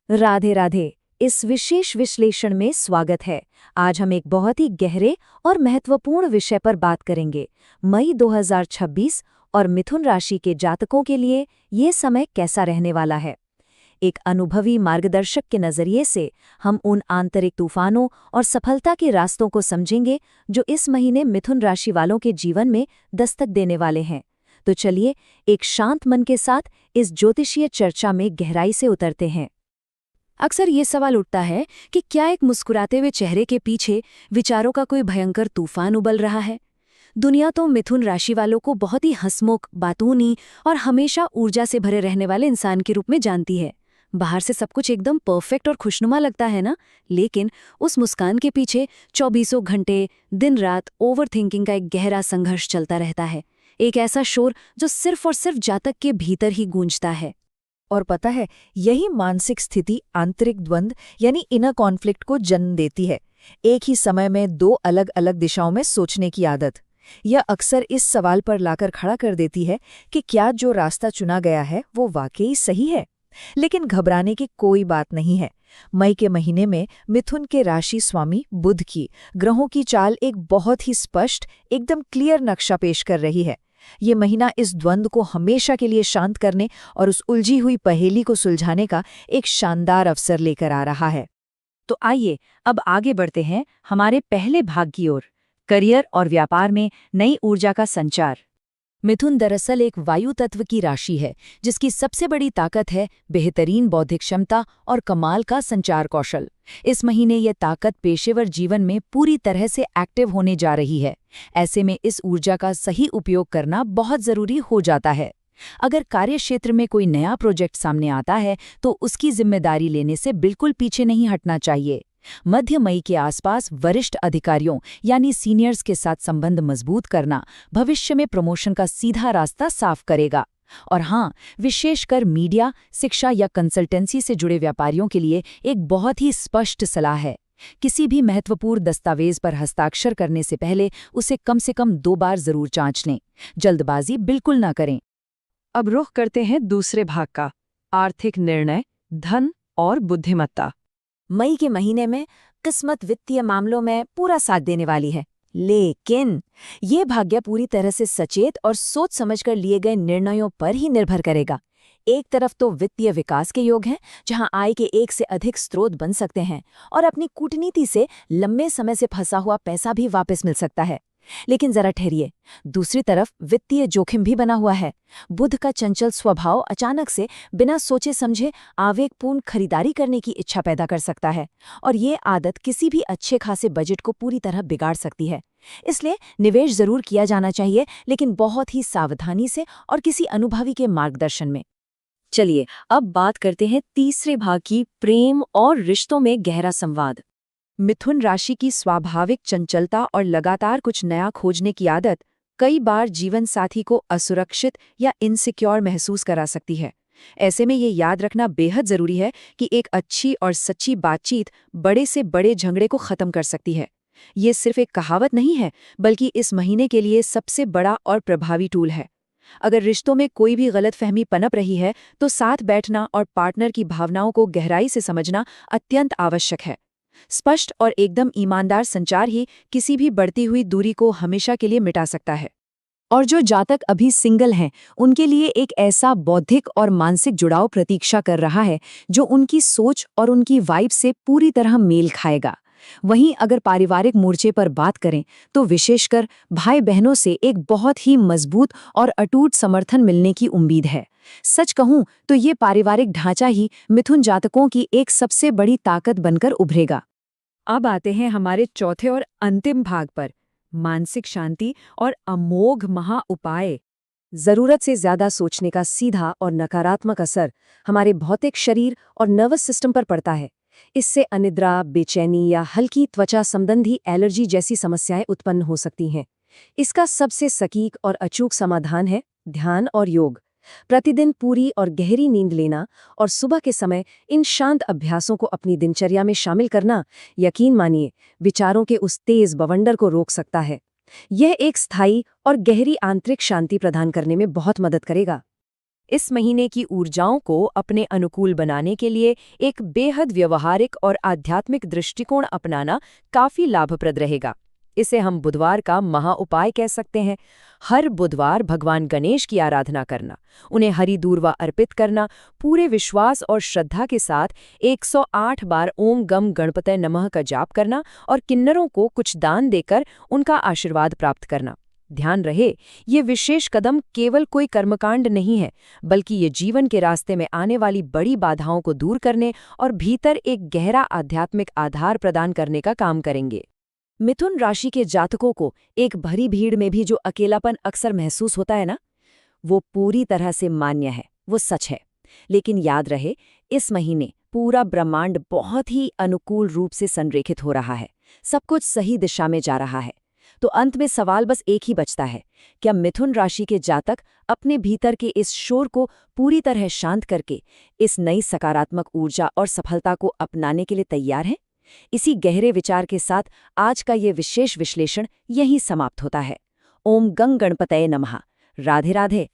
राधे राधे। इस विशेष विश्लेषण में स्वागत है। आज हम एक बहुत ही गहरे और महत्वपूर्ण विषय पर बात करेंगे। मई 2026 और मिथुन राशि के जातकों के लिए ये समय कैसा रहने वाला है। एक अनुभवी मार्गदर्शक के नज़रिए से हम उन आंतरिक तूफानों और सफलता के रास्तों को समझेंगे जो इस महीने मिथुन राशि वालों के जीवन में दस्तक देने वाले हैं। तो चलिए एक शांत मन के साथ इस ज्योतिषीय चर्चा में गहराई से उतरते हैं। अक्सर ये सवाल उठता है कि क्या एक मुस्कुराते हुए चेहरे के पीछे विचारों का कोई भयंकर तूफान उबल रहा है। दुनिया तो मिथुन राशि वालों को बहुत ही हंसमुख, बातूनी और हमेशा ऊर्जा से भरे रहने वाले इंसान के रूप में जानती है। बाहर से सब कुछ एकदम परफेक्ट और खुशनुमा लगता है ना, लेकिन उस मुस्कान के पीछे चौबीसों घंटे दिन रात ओवर थिंकिंग का एक गहरा संघर्ष चलता रहता है। एक ऐसा शोर जो सिर्फ और सिर्फ जातक के भीतर ही गूंजता है। और पता है, यही मानसिक स्थिति आंतरिक द्वंद्व यानी इनर कॉन्फ्लिक्ट को जन्म देती है। एक ही समय में दो अलग अलग दिशाओं में सोचने की आदत। यह अक्सर इस सवाल पर लाकर खड़ा कर देती है कि क्या जो रास्ता चुना गया है वो वाकई सही है। लेकिन घबराने की कोई बात नहीं है। मई के महीने में मिथुन के राशि स्वामी बुध की ग्रहों की चाल एक बहुत ही स्पष्ट, एकदम क्लियर नक्शा पेश कर रही है। ये महीना इस द्वंद्व को हमेशा के लिए शांत करने और उस उलझी हुई पहेली को सुलझाने का एक शानदार अवसर लेकर आ रहा है। तो आइए अब आगे बढ़ते हैं हमारे पहले भाग की ओर, करियर और व्यापार में नई ऊर्जा का संचार। मिथुन दरअसल एक वायु तत्व की राशि है, जिसकी सबसे बड़ी ताकत है बेहतरीन बौद्धिक क्षमता और कमाल का संचार कौशल। इस महीने यह ताकत पेशेवर जीवन में पूरी तरह से एक्टिव होने जा रही है। ऐसे में इस ऊर्जा का सही उपयोग करना बहुत जरूरी हो जाता है। अगर कार्यक्षेत्र में कोई नया प्रोजेक्ट सामने आता है तो उसकी जिम्मेदारी लेने से बिल्कुल पीछे नहीं हटना चाहिए। मध्य मई के आसपास वरिष्ठ अधिकारियों यानी सीनियर्स के साथ संबंध मजबूत करना भविष्य में प्रमोशन का सीधा रास्ता साफ करेगा। और हाँ, विशेषकर मीडिया, शिक्षा या कंसल्टेंसी से जुड़े व्यापारियों के लिए एक बहुत ही स्पष्ट सलाह है। किसी भी महत्वपूर्ण दस्तावेज पर हस्ताक्षर करने से पहले उसे कम से कम 2 बार जरूर जांच लें। जल्दबाजी बिल्कुल ना करें। अब रुख करते हैं दूसरे भाग का, आर्थिक निर्णय, धन और बुद्धिमत्ता। मई के महीने में किस्मत वित्तीय मामलों में पूरा साथ देने वाली है, लेकिन ये भाग्य पूरी तरह से सचेत और सोच समझकर लिए गए निर्णयों पर ही निर्भर करेगा। एक तरफ तो वित्तीय विकास के योग हैं, जहां आय के एक से अधिक स्रोत बन सकते हैं और अपनी कूटनीति से लंबे समय से फंसा हुआ पैसा भी वापस मिल सकता है। लेकिन जरा ठहरिए, दूसरी तरफ वित्तीय जोखिम भी बना हुआ है। बुध का चंचल स्वभाव अचानक से बिना सोचे समझे आवेगपूर्ण खरीदारी करने की इच्छा पैदा कर सकता है, और ये आदत किसी भी अच्छे खासे बजट को पूरी तरह बिगाड़ सकती है। इसलिए निवेश जरूर किया जाना चाहिए, लेकिन बहुत ही सावधानी से और किसी अनुभवी के मार्गदर्शन में। चलिए अब बात करते हैं तीसरे भाग की, प्रेम और रिश्तों में गहरा संवाद। मिथुन राशि की स्वाभाविक चंचलता और लगातार कुछ नया खोजने की आदत कई बार जीवन साथी को असुरक्षित या इनसिक्योर महसूस करा सकती है। ऐसे में ये याद रखना बेहद जरूरी है कि एक अच्छी और सच्ची बातचीत बड़े से बड़े झगड़े को खत्म कर सकती है। ये सिर्फ एक कहावत नहीं है, बल्कि इस महीने के लिए सबसे बड़ा और प्रभावी टूल है। अगर रिश्तों में कोई भी गलतफहमी पनप रही है तो साथ बैठना और पार्टनर की भावनाओं को गहराई से समझना अत्यंत आवश्यक है। स्पष्ट और एकदम ईमानदार संचार ही किसी भी बढ़ती हुई दूरी को हमेशा के लिए मिटा सकता है। और जो जातक अभी सिंगल हैं, उनके लिए एक ऐसा बौद्धिक और मानसिक जुड़ाव प्रतीक्षा कर रहा है जो उनकी सोच और उनकी वाइब से पूरी तरह मेल खाएगा। वहीं अगर पारिवारिक मोर्चे पर बात करें तो विशेषकर भाई बहनों से एक बहुत ही मजबूत और अटूट समर्थन मिलने की उम्मीद है। सच कहूं तो ये पारिवारिक ढांचा ही मिथुन जातकों की एक सबसे बड़ी ताकत बनकर उभरेगा। अब आते हैं हमारे चौथे और अंतिम भाग पर, मानसिक शांति और अमोघ महा उपाय। जरूरत से ज्यादा सोचने का सीधा और नकारात्मक असर हमारे भौतिक शरीर और नर्वस सिस्टम पर पड़ता है। इससे अनिद्रा, बेचैनी या हल्की त्वचा संबंधी एलर्जी जैसी समस्याएं उत्पन्न हो सकती हैं। इसका सबसे सटीक और अचूक समाधान है ध्यान और योग। प्रतिदिन पूरी और गहरी नींद लेना और सुबह के समय इन शांत अभ्यासों को अपनी दिनचर्या में शामिल करना, यकीन मानिए, विचारों के उस तेज बवंडर को रोक सकता है। यह एक स्थायी और गहरी आंतरिक शांति प्रदान करने में बहुत मदद करेगा। इस महीने की ऊर्जाओं को अपने अनुकूल बनाने के लिए एक बेहद व्यवहारिक और आध्यात्मिक दृष्टिकोण अपनाना काफी लाभप्रद रहेगा। इसे हम बुधवार का महा उपाय कह सकते हैं। हर बुधवार भगवान गणेश की आराधना करना, उन्हें हरी दूर्वा अर्पित करना, पूरे विश्वास और श्रद्धा के साथ 108 बार ओम गम गणपतये नमः का जाप करना और किन्नरों को कुछ दान देकर उनका आशीर्वाद प्राप्त करना। ध्यान रहे, ये विशेष कदम केवल कोई कर्मकांड नहीं है, बल्कि ये जीवन के रास्ते में आने वाली बड़ी बाधाओं को दूर करने और भीतर एक गहरा आध्यात्मिक आधार प्रदान करने का काम करेंगे। मिथुन राशि के जातकों को एक भरी भीड़ में भी जो अकेलापन अक्सर महसूस होता है ना, वो पूरी तरह से मान्य है, वो सच है। लेकिन याद रहे, इस महीने पूरा ब्रह्मांड बहुत ही अनुकूल रूप से संरेखित हो रहा है, सब कुछ सही दिशा में जा रहा है। तो अंत में सवाल बस एक ही बचता है, क्या मिथुन राशि के जातक अपने भीतर के इस शोर को पूरी तरह शांत करके इस नई सकारात्मक ऊर्जा और सफलता को अपनाने के लिए तैयार हैं? इसी गहरे विचार के साथ आज का ये विशेष विश्लेषण यहीं समाप्त होता है। ओम गं गणपतये नमः। राधे राधे।